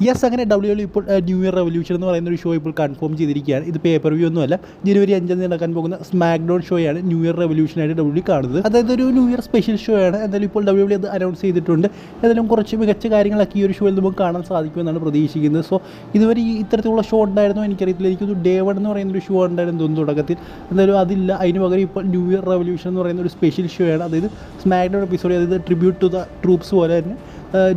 Yes, അങ്ങനെ W ഇപ്പോൾ new year revolution എന്ന് പറയുന്ന ഒരു ഷോ ഇപ്പോൾ കൺഫേം ചെയ്തിരിക്കുകയാണ്. ഇത് പേപ്പർ വ്യൂ ഒന്നുമല്ല, ജനുവരി 5 നടക്കാൻ പോകുന്ന സ്മാക്ക് ഡൗൺ ഷോയാണ് ന്യൂ ഇയർ റെവല്യൂഷനായിട്ട് ഡബ്ല്യു കാണുന്നത്. അതായത് ഒരു ന്യൂ ഇയർ സ്പെഷ്യൽ ഷോ ആണ്. എന്തായാലും ഇപ്പോൾ ഡബ്ല്യു അത് അനൗൺസ് ചെയ്തിട്ടുണ്ട്. ഏതായാലും കുറച്ച് മികച്ച കാര്യങ്ങളൊക്കെ ഈ ഒരു ഷോയിൽ നമുക്ക് കാണാൻ സാധിക്കുമെന്നാണ് പ്രതീക്ഷിക്കുന്നത്. സോ ഇതുവരെ ഈ ഇത്തരത്തിലുള്ള ഷോ ഉണ്ടായിരുന്നോ എനിക്കറിയത്തില്ല. എനിക്കൊരു ഡേ 1 എന്ന് പറയുന്ന ഒരു ഷോ ഉണ്ടായിരുന്നു തോന്നുന്നു തുടക്കത്തിൽ. എന്തായാലും അതില്ല. അതിന് പകരം ഇപ്പോൾ ന്യൂ ഇയർ റെവല്യൂഷൻ എന്ന് പറയുന്ന ഒരു സ്പെഷ്യൽ ഷോ ആണ്. അതായത് സ്മാക്ക് ഡൗൺ എപ്പിസോഡ്, അതായത് ട്രിബ്യൂട്ട് ടു ദ ട്രൂപ്സ് പോലെ തന്നെ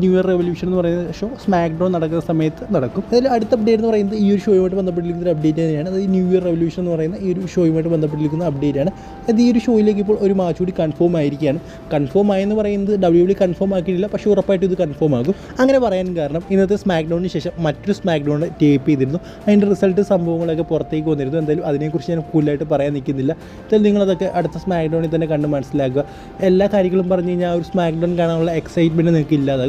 ന്യൂ ഇയർ റെവല്യൂഷൻ എന്ന് പറയുന്ന ഷോ സ്മാക്ക് ഡൗൺ നടക്കുന്ന സമയത്ത് നടക്കും. അതിൽ അടുത്ത അപ്ഡേറ്റ് എന്ന് പറയുന്നത് ഈ ഒരു ഷോയുമായിട്ട് ബന്ധപ്പെട്ടിരിക്കുന്ന ഒരു അപ്ഡേറ്റ് തന്നെയാണ്. അത് ന്യൂ ഇയർ റെവല്യൂഷൻ എന്ന് പറയുന്ന ഈ ഒരു ഷോയുമായിട്ട് ബന്ധപ്പെട്ടിരിക്കുന്ന അപ്ഡേറ്റ് ആണ്. അത് ഈ ഒരു ഷോയിലേക്ക് ഇപ്പോൾ ഒരു മാച്ച് കൂടി കൺഫേം ആയിരിക്കുകയാണ്. കൺഫേം ആയെന്ന് പറയുന്നത് ഡബ്ല്യു കൺഫേം ആക്കിയിട്ടില്ല, പക്ഷേ ഉറപ്പായിട്ട് ഇത് കൺഫേം ആകും. അങ്ങനെ പറയാൻ കാരണം ഇന്നത്തെ സ്മാക്ക് ഡൗണിന് ശേഷം മറ്റൊരു സ്മാക്ക് ഡൗൺ ടേപ്പ് ചെയ്തിരുന്നു. അതിൻ്റെ റിസൾട്ട് സംഭവങ്ങളൊക്കെ പുറത്തേക്ക് വന്നിരുന്നു. എന്തായാലും അതിനെക്കുറിച്ച് ഞാൻ കൂടുതലായിട്ട് പറയാൻ നിൽക്കുന്നില്ല. എന്തായാലും നിങ്ങളതൊക്കെ അടുത്ത സ്മാക്ക് ഡൗണിൽ തന്നെ കണ്ട് മനസ്സിലാക്കുക. എല്ലാ കാര്യങ്ങളും പറഞ്ഞു കഴിഞ്ഞാൽ ആ ഒരു സ്മാക്ക് ഡൗൺ കാണാനുള്ള എക്സൈറ്റ്മെൻറ്റ് നിങ്ങൾക്ക് ഇല്ലാതാകും.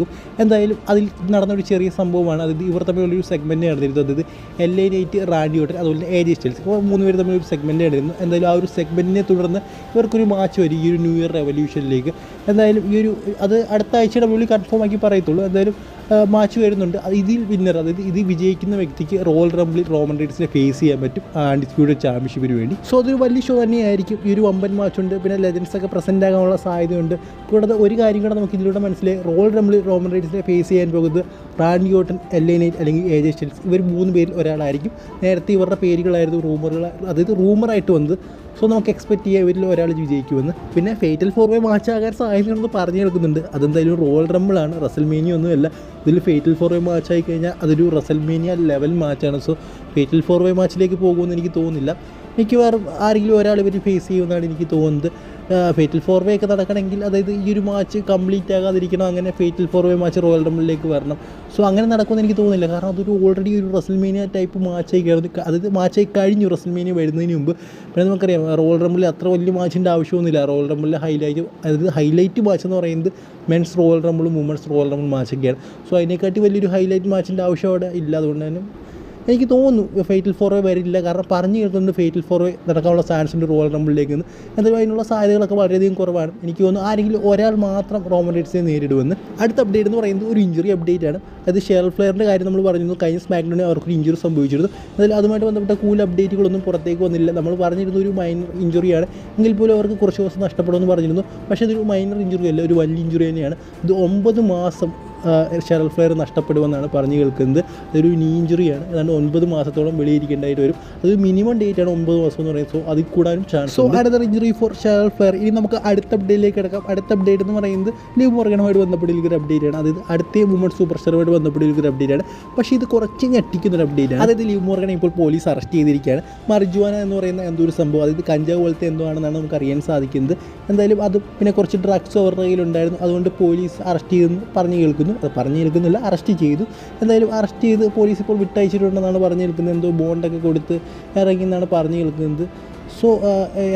എന്തായാലും അതിൽ നടന്നൊരു ചെറിയ സംഭവമാണ്. അതായത് ഇവർ തമ്മിലുള്ളൊരു സെഗ്മെൻറ്റ് നടന്നിരുന്നു. അതായത് LA നൈറ്റ്, റാൻഡി ഓർട്ടൺ, അതുപോലെ AJ സ്റ്റൈൽസ്, ഇപ്പോൾ 3 പേര് തമ്മിലൊരു സെഗ്മെൻറ്റ് നടന്നിരുന്നു. എന്തായാലും ആ ഒരു സെഗ്മെൻറ്റിനെ തുടർന്ന് ഇവർക്കൊരു മാച്ച് വരും ഈ ഒരു ന്യൂ ഇയർ റെവല്യൂഷനിലേക്ക്. എന്തായാലും ഈ ഒരു അത് അടുത്ത ആഴ്ച ഡബ്ല്യു കൺഫേം ആക്കി പറയത്തുള്ളൂ. എന്തായാലും മാച്ച് വരുന്നുണ്ട്. ഇതിൽ വിന്നർ, അതായത് ഇത് വിജയിക്കുന്ന വ്യക്തിക്ക് റോയൽ റംബിളിൽ റോമൻ റീഡ്സിനെ ഫേസ് ചെയ്യാൻ പറ്റും അൺഡിസ്പ്യൂട്ടഡ് ചാമ്പ്യൻഷിപ്പിന് വേണ്ടി. സോ അതൊരു വലിയ ഷോ തന്നെയായിരിക്കും. ഈ ഒരു വമ്പൻ മാച്ചുണ്ട്. പിന്നെ ലെജൻഡ്സൊക്കെ പ്രസൻറ്റ് ആകാനുള്ള സാധ്യതയുണ്ട്. കൂടാതെ ഒരു കാര്യം കൂടെ നമുക്ക് ഇതിലൂടെ മനസ്സിലായി, റോയൽ റംബിളിൽ റോമൻ റീഡ്സിനെ ഫേസ് ചെയ്യാൻ പോകുന്നത് റാൻഡി ഓർട്ടൺ, LA നൈറ്റ് അല്ലെങ്കിൽ AJ സ്റ്റൈൽസ്, ഇവർ 3 പേരിൽ ഒരാളായിരിക്കും. നേരത്തെ ഇവരുടെ പേരുകളായിരുന്നു അതായത് റൂമറായിട്ട് വന്നത്. സോ നമുക്ക് എക്സ്പെക്റ്റ് ചെയ്യാം ഇവരിൽ ഒരാൾ വിജയിക്കുമെന്ന്. പിന്നെ ഫേറ്റൽ 4-way മാച്ചാകാൻ സാധ്യതയുണ്ടെന്ന് പറഞ്ഞു കേൾക്കുന്നുണ്ട്. അതെന്തായാലും റോയൽ റംബിളാണ്, റസൽമേനിയ ഒന്നുമല്ല. ഇതിൽ ഫേറ്റൽ 4-way മാച്ചായി കഴിഞ്ഞാൽ അതൊരു റസൽമേനിയ ലെവൽ മാച്ചാണ്. സോ ഫേറ്റൽ 4-way മാച്ചിലേക്ക് പോകുമെന്ന് എനിക്ക് തോന്നുന്നില്ല. മിക്കവാറും ആരെങ്കിലും ഒരാൾ ഇവർ ഫേസ് ചെയ്യുമെന്നാണ് എനിക്ക് തോന്നുന്നത്. ഫേറ്റൽ 4-way ഒക്കെ നടക്കണമെങ്കിൽ, അതായത് ഈ ഒരു മാച്ച് കംപ്ലീറ്റ് ആകാതിരിക്കണം, അങ്ങനെ ഫേറ്റൽ 4-way മാച്ച് റോയൽ റംബിളിലേക്ക് വരണം. സോ അങ്ങനെ നടക്കുമെന്ന് എനിക്ക് തോന്നുന്നില്ല. കാരണം അതൊരു ഓൾറെഡി ഒരു റസൽമേനിയ ടൈപ്പ് മാച്ചായി കയറുന്നു. അതായത് മാച്ചായി കഴിഞ്ഞു റസൽമേനിയ വരുന്നതിന് മുമ്പ്. പിന്നെ നമുക്കറിയാം റോയൽ റംബിളിൽ അത്ര വലിയ മാച്ചിൻ്റെ ആവശ്യമൊന്നുമില്ല. റോയൽ റംബിളിലെ ഹൈലൈറ്റ് മാച്ച് എന്ന് പറയുന്നത് മെൻസ് റോയൽ റംബിളും വുമൻസ് റോയൽ റംബിൾ മാച്ചൊക്കെയാണ്. സോ അതിനെക്കാട്ടി വലിയൊരു ഹൈലൈറ്റ് മാച്ചിൻ്റെ ആവശ്യം അവിടെ ഇല്ല. അതുകൊണ്ട് തന്നെ എനിക്ക് തോന്നുന്നു ഫേറ്റൽ 4-way വരില്ല. കാരണം പറഞ്ഞു കേൾക്കുന്നുണ്ട് ഫേറ്റൽ 4-way നടക്കാനുള്ള ചാൻസ് ഉണ്ട് റോയൽ റംബിളിലേക്ക് നിന്ന്. എന്തായാലും അതിനുള്ള സാധ്യതകളൊക്കെ വളരെയധികം കുറവാണ്. എനിക്ക് തോന്നുന്നു ആരെങ്കിലും ഒരാൾ മാത്രം റോമൻ റീഡ്സിനെ നേരിടുമെന്ന്. അടുത്ത അപ്ഡേറ്റ് എന്ന് പറയുന്നത് ഒരു ഇഞ്ചുറി അപ്ഡേറ്റ് ആണ്. അത് ഷെർലറ്റ് ഫ്ലെയറിൻ്റെ കാര്യം നമ്മൾ പറഞ്ഞിരുന്നു. കഴിഞ്ഞ സ്മാക്ക് ഡൗണിൽ അവർക്കൊരു ഇഞ്ചുറി സംഭവിച്ചിരുന്നു. എന്തായാലും അതുമായിട്ട് ബന്ധപ്പെട്ട അപ്ഡേറ്റുകളൊന്നും പുറത്തേക്ക് വന്നില്ല. നമ്മൾ പറഞ്ഞിരുന്നു ഒരു മൈനർ ഇഞ്ചുറിയാണ്, എങ്കിൽ പോലും അവർക്ക് കുറച്ച് ദിവസം നഷ്ടപ്പെടുമെന്ന് പറഞ്ഞിരുന്നു. പക്ഷേ ഇതൊരു മൈനർ ഇഞ്ചുറി അല്ല, ഒരു വലിയ ഇഞ്ചുറി തന്നെയാണ്. ഇത് 9 മാസം ഷെർലറ്റ് ഫ്ലെയർ നഷ്ടപ്പെടുമെന്നാണ് പറഞ്ഞു കേൾക്കുന്നത്. അതൊരു നീ ഇഞ്ചുറിയാണ്. ഏതാണ്ട് 9 മാസത്തോളം വെളിയിരിക്കേണ്ടതായിട്ട് വരും. അത് മിനിമം ഡേറ്റ് ആണ് 9 മാസം എന്ന് പറയുന്നത്. സോ അതിൽ കൂടാനും ചാൻസ്. സോ അടുത്ത ഇഞ്ചുറി ഫോർ ഷെർലറ്റ് ഫ്ലെയർ. ഇനി നമുക്ക് അടുത്ത അപ്ഡേറ്റിലേക്ക് കിടക്കാം. അടുത്ത അപ്ഡേറ്റ് എന്ന് പറയുന്നത് ലിവ് മോർഗനുമായിട്ട് ബന്ധപ്പെട്ടിരിക്കുന്ന അപ്ഡേറ്റ് ആണ്. അതായത് അടുത്ത വുമൻസ് സൂപ്പർ സ്റ്റാറുമായിട്ട് ബന്ധപ്പെട്ടിരിക്കുന്ന അപ്ഡേറ്റ് ആണ്. പക്ഷേ ഇത് കുറച്ച് ഞെട്ടിക്കുന്നൊരു അപ്ഡേറ്റ് ആണ്. അതായത് ലിവ് മോർഗനെ ഇപ്പോൾ പോലീസ് അറസ്റ്റ് ചെയ്തിരിക്കുകയാണ്. മറിജുവാന എന്ന് പറയുന്ന എന്തോ ഒരു സംഭവം, അതായത് കഞ്ചാവ് പോലത്തെ എന്തോ ആണെന്നാണ് നമുക്ക് അറിയാൻ സാധിക്കുന്നത്. എന്തായാലും അത് പിന്നെ കുറച്ച് ഡ്രഗ്സ് അവരുടെ കയ്യിലുണ്ടായിരുന്നു. അതുകൊണ്ട് പോലീസ് അറസ്റ്റ് ചെയ്തെന്ന് പറഞ്ഞു കേൾക്കുന്നു. അത് പറഞ്ഞു കേൾക്കുന്നില്ല, അറസ്റ്റ് ചെയ്തു. എന്തായാലും അറസ്റ്റ് ചെയ്ത് പോലീസ് ഇപ്പോൾ വിട്ടയച്ചിട്ടുണ്ടെന്നാണ് പറഞ്ഞു കേൾക്കുന്നത്. എന്തോ ബോണ്ടൊക്കെ കൊടുത്ത് ഇറങ്ങി എന്നാണ് പറഞ്ഞു കേൾക്കുന്നത്. സോ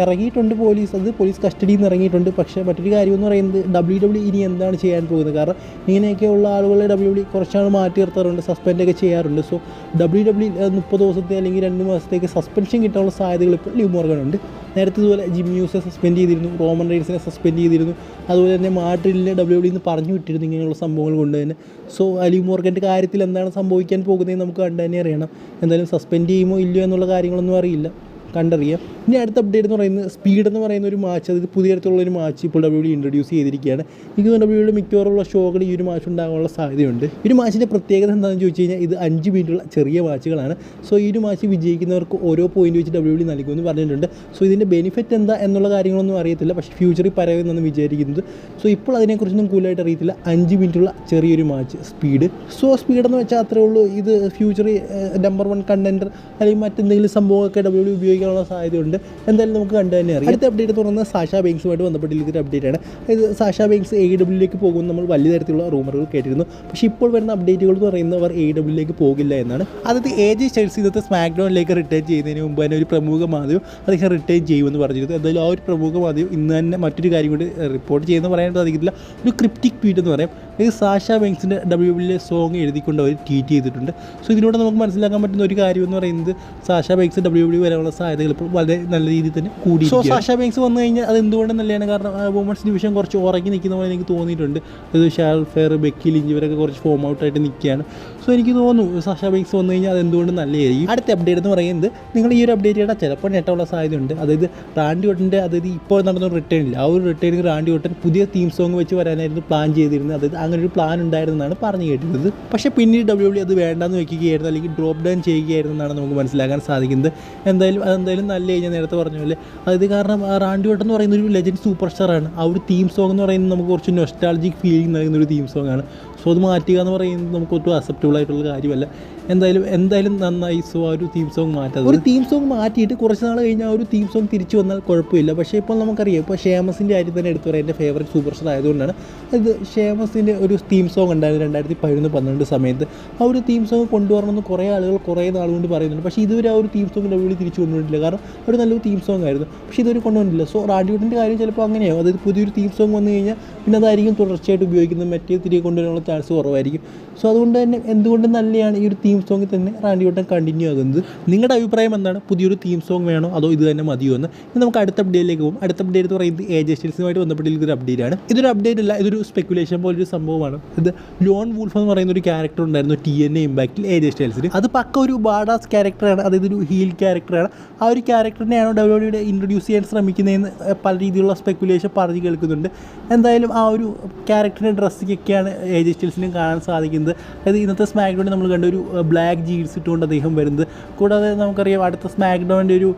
ഇറങ്ങിയിട്ടുണ്ട് പോലീസ്. അത് പോലീസ് കസ്റ്റഡിയിൽ നിന്ന് ഇറങ്ങിയിട്ടുണ്ട്. പക്ഷേ മറ്റൊരു കാര്യം എന്ന് പറയുന്നത് WWE ഇനി എന്താണ് ചെയ്യാൻ പോകുന്നത്. കാരണം ഇങ്ങനെയൊക്കെയുള്ള ആളുകളെ WWE കുറച്ചാൾ മാറ്റി നിർത്താറുണ്ട്, സസ്പെൻഡൊക്കെ ചെയ്യാറുണ്ട്. സോ WWE 30 ദിവസത്തെ അല്ലെങ്കിൽ 2 മാസത്തേക്ക് സസ്പെൻഷൻ കിട്ടാനുള്ള സാധ്യതകൾ ഇപ്പോൾ ലിവ് മോർഗനുണ്ട്. നേരത്തെ ഇതുപോലെ ജിം ന്യൂസിനെ സസ്പെൻഡ് ചെയ്തിരുന്നു, റോമൻ റീഡ്സിനെ സസ്പെൻഡ് ചെയ്തിരുന്നു. അതുപോലെ തന്നെ മാഡ്രിഡിനെ WWE നിന്ന് പറഞ്ഞു വിട്ടിരുന്നു ഇങ്ങനെയുള്ള സംഭവങ്ങൾ കൊണ്ട് തന്നെ. സോ ലിവ് മോർഗൻ്റെ കാര്യത്തിൽ എന്താണ് സംഭവിക്കാൻ പോകുന്നതെന്ന് നമുക്ക് കണ്ടു തന്നെ അറിയണം. എന്തായാലും സസ്പെൻഡ് ചെയ്യുമോ ഇല്ലയോ എന്നുള്ള കാര്യങ്ങളൊന്നും അറിയില്ല, കണ്ടറിയാം. ഇനി അടുത്ത അപ്ഡേറ്റ് എന്ന് പറയുന്നത് സ്പീഡ് എന്ന് പറയുന്ന ഒരു മാച്ച്, അതായത് പുതിയ തരത്തിലുള്ളൊരു മാച്ച് ഇപ്പോൾ WWE ഇൻട്രൊഡ്യൂസ് ചെയ്തിരിക്കുകയാണ്. എനിക്ക് WWE മിക്കവാറുള്ള ഷോകൾ ഈ ഒരു മാച്ച് ഉണ്ടാകാനുള്ള സാധ്യതയുണ്ട്. ഈ ഒരു മാച്ചിൻ്റെ പ്രത്യേകത എന്താണെന്ന് ചോദിച്ചു കഴിഞ്ഞാൽ ഇത് 5 മിനിറ്റുള്ള ചെറിയ മാച്ചുകളാണ്. സോ ഈ ഒരു മാച്ച് വിജയിക്കുന്നവർക്ക് ഓരോ പോയിന്റ് വെച്ച് WWE നൽകുമെന്ന് പറഞ്ഞിട്ടുണ്ട്. സോ ഇതിൻ്റെ ബെനിഫിറ്റ് എന്താ എന്നുള്ള കാര്യങ്ങളൊന്നും അറിയത്തില്ല, പക്ഷേ ഫ്യൂച്ചറിൽ പറയുമെന്നാണ് വിചാരിക്കുന്നത്. സോ ഇപ്പോൾ അതിനെക്കുറിച്ചൊന്നും കൂടുതലായിട്ട് അറിയത്തില്ല. 5 മിനിറ്റുള്ള ചെറിയൊരു മാച്ച് സ്പീഡ്. സോ സ്പീഡ് എന്ന് വെച്ചാൽ അത്രേ ഉള്ളൂ. ഇത് ഫ്യൂച്ചറിൽ നമ്പർ 1 കണ്ടൻഡർ അല്ലെങ്കിൽ മറ്റെന്തെങ്കിലും സംഭവമൊക്കെ WWE ഉപയോഗിക്കാനുള്ള സാധ്യതയുണ്ട്. എന്തായാലും നമുക്ക് കണ്ടു തന്നെ അറിയാം. അടുത്ത അപ്ഡേറ്റ് തുറന്ന് സാഷ ബെങ്ക്സുമായിട്ട് ബന്ധപ്പെട്ടിരിക്കുന്ന അപ്ഡേറ്റ് ആണ്. ഇത് സാഷ ബെങ്ക്സ് AEWയിലേക്ക് പോകുമെന്ന് നമ്മൾ വലിയ തരത്തിലുള്ള റൂമറുകൾ കേട്ടിരുന്നു. പക്ഷേ ഇപ്പോൾ വരുന്ന അപ്ഡേറ്റുകൾ എന്ന് പറയുന്നത് അവർ AEWയിലേക്ക് പോകില്ല എന്നാണ്. അതായത് AJ സ്റ്റൈൽസ് ഇന്നത്തെ സ്മാക്ക് ഡൗണിലേക്ക് റിട്ടേൺ ചെയ്യുന്നതിന് മുമ്പ് തന്നെ ഒരു പ്രമുഖ മാധ്യമം അദ്ദേഹം റിട്ടേൺ ചെയ്യുമെന്ന് പറഞ്ഞിരുന്നു. എന്തായാലും ആ ഒരു പ്രമുഖ മാധ്യമം ഇന്ന് തന്നെ മറ്റൊരു കാര്യം കൂടി റിപ്പോർട്ട് ചെയ്യുമെന്ന് പറയാൻ സാധിക്കില്ല. ഒരു ക്രിപ്റ്റിക് ട്വീറ്റ് എന്ന് പറയാം. ഇത് സാഷ ബെങ്ക്സിൻ്റെ WWE സോങ് എഴുതിക്കൊണ്ട് അവർ ട്വീറ്റ് ചെയ്തിട്ടുണ്ട്. സോ ഇതിലൂടെ നമുക്ക് മനസ്സിലാക്കാൻ പറ്റുന്ന ഒരു കാര്യം എന്ന് പറയുന്നത് സാഷ ബെങ്ക്സ് WWE വരാനുള്ള സാധ്യതകൾ ഇപ്പോൾ വളരെ നല്ല രീതിയിൽ തന്നെ കൂടി. സോ സാഷ ബെങ്ക്സ് വന്നു കഴിഞ്ഞാൽ അത് എന്തുകൊണ്ടും നല്ലതാണ്. കാരണം വുമൻസ് ഡിവിഷൻ കുറച്ച് ഉറങ്ങി നിൽക്കുന്ന പോലെ എനിക്ക് തോന്നിയിട്ടുണ്ട്. അത് ഷെർലറ്റ് ഫ്ലെയർ, ബെക്കി ലിഞ്ച് ഇവരൊക്കെ കുറച്ച് ഫോം ഔട്ടായിട്ട് നിൽക്കുകയാണ്. സോ എനിക്ക് തോന്നുന്നു സാഷ ബെയിൻസ് വന്നു കഴിഞ്ഞാൽ അതെന്തുകൊണ്ട് നല്ലതായിരിക്കും. അടുത്ത അപ്ഡേറ്റ് എന്ന് പറയുന്നത് നിങ്ങൾ ഈ ഒരു അപ്ഡേറ്റ് ചെയ്താൽ ചിലപ്പോൾ ഞെട്ടാനുള്ള സാധ്യതയുണ്ട്. അതായത് റാൻഡി ഓർട്ടൻ്റെ അതായത് ഇപ്പോൾ നടന്ന റിട്ടേൺ ഇല്ല, ആ ഒരു റിട്ടേണിൽ റാൻഡി ഓർട്ടൻ പുതിയ തീം സോങ് വെച്ച് വരാനായിരുന്നു പ്ലാൻ ചെയ്തിരുന്നത്. അതായത് അങ്ങനെ ഒരു പ്ലാൻ ഉണ്ടായിരുന്നെന്നാണ് പറഞ്ഞു കേട്ടിരുന്നത്. പക്ഷേ പിന്നീട് WWE അത് വേണ്ടാന്ന് വെക്കുകയായിരുന്നു, അല്ലെങ്കിൽ ഡ്രോപ്പ് ഡൗൺ ചെയ്യുകയായിരുന്നു എന്നാണ് നമുക്ക് മനസ്സിലാക്കാൻ സാധിക്കുന്നത്. അതെന്തായാലും നല്ല ഞാൻ നേരത്തെ പറഞ്ഞ പോലെ അതായത് കാരണം റാൻഡി ഓർട്ടൻ എന്ന് പറയുന്ന ഒരു ലെജൻഡ് സൂപ്പർ സ്റ്റാറാണ്. ആ ഒരു തീം സോങ് എന്ന് പറയുന്നത് നമുക്ക് കുറച്ച് നൊസ്റ്റാൾജിക് ഫീലിംഗ് നൽകുന്ന ഒരു തീം സോങ് ആണ്. സോ അത് മാറ്റുക എന്ന് പറയുന്നത് നമുക്ക് ഒട്ടും അക്സെപ്റ്റബിൾ ആയിട്ടുള്ള കാര്യമല്ല. എന്തായാലും നന്നായി. സോ ആ ഒരു തീം സോങ് മാറ്റാതെ ഒരു തീം സോങ് മാറ്റിയിട്ട് കുറച്ച് നാൾ കഴിഞ്ഞാൽ ആ ഒരു തീം സോങ് തിരിച്ചു വന്നാൽ കുഴപ്പമില്ല. പക്ഷേ ഇപ്പോൾ നമുക്കറിയാം, ഇപ്പോൾ ഷേമസിൻ്റെ കാര്യം തന്നെ എടുത്തു പറയാം. എൻ്റെ ഫേവറേറ്റ് സൂപ്പർ സ്റ്റാർ ആയതുകൊണ്ടാണ്. ഇത് ഷേമസിൻ്റെ ഒരു തീം സോങ് ഉണ്ടായിരുന്നു 2011-12 സമയത്ത്. ആ ഒരു തീം സോങ് കൊണ്ടുവരണമെന്ന് കുറേ ആളുകൾ കുറേ നാളുകൊണ്ട് പറയുന്നുണ്ട്. പക്ഷേ ഇതുവരെ ആ ഒരു തീം സോങ് WWE തിരിച്ചു കൊണ്ടുവന്നിട്ടില്ല. കാരണം ഒരു നല്ലൊരു തീം സോങ് ആയിരുന്നു, പക്ഷേ ഇതുവരെ കൊണ്ടുവന്നിട്ടില്ല. സോ റാൻഡി ഓർട്ടൻ്റെ കാര്യം ചിലപ്പോൾ അങ്ങനെയാവും. അതായത് പുതിയൊരു തീം സോങ് വന്നു കഴിഞ്ഞാൽ പിന്നെ അതായിരിക്കും തുടർച്ചയായിട്ട് ഉപയോഗിക്കുന്നത്, മറ്റേ തിരികെ കൊണ്ടുവരാനുള്ള ചാൻസ് കുറവായിരിക്കും. സോ അതുകൊണ്ട് തന്നെ എന്തുകൊണ്ട് നല്ലതാണ് ഈ ഒരു തീം സോങ്ങിൽ തന്നെ റാൻഡി ഓർട്ടൻ കണ്ടിന്യൂ ആകുന്നത്. നിങ്ങളുടെ അഭിപ്രായം എന്താണ്? പുതിയൊരു തീം സോങ് വേണോ അതോ ഇത് തന്നെ മതിയോ എന്ന്? ഇനി നമുക്ക് അടുത്ത അപ്ഡേറ്റിലേക്ക് പോകും. അടുത്ത അപ്ഡേറ്റ് എന്ന് പറയുന്നത് AJ സ്റ്റൈൽസുമായിട്ട് ബന്ധപ്പെട്ടുള്ള ഒരു അപ്ഡേറ്റ് ആണ്. ഇതൊരു അപ്ഡേറ്റ് അല്ല, ഇതൊരു സ്പെക്കുലേഷൻ പോലൊരു സംഭവമാണ്. ഇത് ലോൺ വൂൾഫ് എന്ന് പറയുന്ന ഒരു ക്യാരക്ടർ ഉണ്ടായിരുന്നു TNA ഇമ്പാക്റ്റിൽ AJ സ്റ്റൈൽസിന്. അത് പക്ക ഒരു ബാഡാസ് ക്യാരക്ടറാണ്, അതായത് ഒരു ഹീൽ ക്യാരക്ടറാണ്. ആ ഒരു ക്യാരക്ടറിനെയാണ് WWE ഇൻട്രൊഡ്യൂസ് ചെയ്യാൻ ശ്രമിക്കുന്നതെന്ന് പല രീതിയിലുള്ള സ്പെക്കുലേഷൻ പറഞ്ഞു കേൾക്കുന്നുണ്ട്. എന്തായാലും ആ ഒരു ക്യാരക്ടറിൻ്റെ ഡ്രസ്സിക്കൊക്കെയാണ് AJ സ്റ്റൈൽസിനും കാണാൻ സാധിക്കുന്നത്. അതായത് ഇന്നത്തെ സ്മാക്ക് ഡൗണിൽ നമ്മൾ കണ്ട ഒരു ബ്ലാക്ക് ജീൻസ് ഇട്ടുകൊണ്ട് അദ്ദേഹം വരുന്നത്. കൂടാതെ നമുക്കറിയാം അടുത്ത സ്മാക്ക് ഡൗണിൻ്റെ ഒരു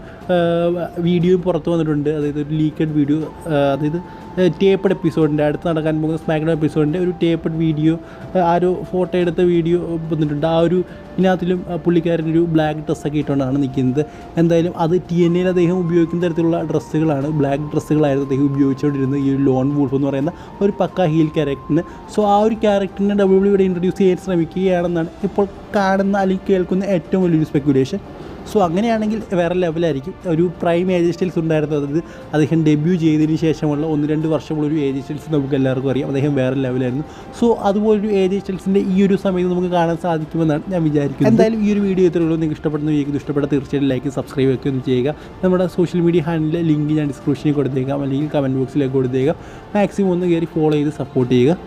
വീഡിയോ പുറത്ത് വന്നിട്ടുണ്ട്. അതായത് ഒരു ലീക്കഡ് വീഡിയോ, അതായത് ടേപ്പഡ് എപ്പിസോഡിൻ്റെ അടുത്ത് നടക്കാൻ പോകുന്ന സ്മാക്ക് ഡൗൺ എപ്പിസോഡിൻ്റെ ഒരു ടേപ്പഡ് വീഡിയോ, ആ ഒരു ഫോട്ടോ എടുത്ത വീഡിയോ വന്നിട്ടുണ്ട്. ആ ഒരു ഇതിനകത്തിലും പുള്ളിക്കാരനൊരു ബ്ലാക്ക് ഡ്രസ്സൊക്കെ ഇട്ടുകൊണ്ടാണ് നിൽക്കുന്നത്. എന്തായാലും അത് TNAയിൽ അദ്ദേഹം ഉപയോഗിക്കുന്ന തരത്തിലുള്ള ഡ്രസ്സുകളാണ്, ബ്ലാക്ക് ഡ്രസ്സുകളായിരുന്നു അദ്ദേഹം ഉപയോഗിച്ചുകൊണ്ടിരുന്നത് ഈ ഒരു ലോൺ വൂൾഫ് എന്ന് പറയുന്ന ഒരു പക്ക ഹീൽ ക്യാരക്ടറിന്. സോ ആ ഒരു ക്യാരക്ടറിനെ WWE ഇൻട്രൊഡ്യൂസ് ചെയ്യാൻ ശ്രമിക്കുകയാണെന്നാണ് ഇപ്പോൾ കാണുന്ന അല്ലെങ്കിൽ കേൾക്കുന്ന ഏറ്റവും വലിയൊരു സ്പെക്കുലേഷൻ. സോ അങ്ങനെയാണെങ്കിൽ വേറെ ലെവലായിരിക്കും. ഒരു പ്രൈം AJ സ്റ്റൈൽസ് ഉണ്ടായിരുന്നു, അതായത് അദ്ദേഹം ഡെബ്യൂ ചെയ്തതിന് ശേഷമുള്ള 1-2 വർഷമുള്ളൊരു AJ സ്റ്റൈൽസ് നമുക്ക് എല്ലാവർക്കും അറിയാം. അദ്ദേഹം വേറെ ലെവലായിരുന്നു. സോ അതുപോലൊരു AJ സ്റ്റൈൽസിൻ്റെ ഈ ഒരു സമയത്ത് നമുക്ക് കാണാൻ സാധിക്കുമെന്നാണ് ഞാൻ വിചാരിക്കുന്നത്. എന്തായാലും ഈ ഒരു വീഡിയോ ഇത്രയുള്ളൂ. നിങ്ങൾക്ക് ഇഷ്ടപ്പെടുന്ന വീഡിയോ ഇഷ്ടപ്പെട്ട തീർച്ചയായിട്ടും ലൈക്ക് സബ്സ്ക്രൈബ് ഒക്കെ ഒന്ന് ചെയ്യുക. നമ്മുടെ സോഷ്യൽ മീഡിയ ഹാൻഡിലെ ലിങ്ക് ഞാൻ ഡിസ്ക്രിപ്ഷനിൽ കൊടുത്തേക്കാം, അല്ലെങ്കിൽ കമൻറ്റ് ബോക്സിലേക്ക് കൊടുത്തേക്കാം. മാക്സിമം ഒന്ന് കയറി ഫോളോ ചെയ്ത് സപ്പോർട്ട് ചെയ്യുക.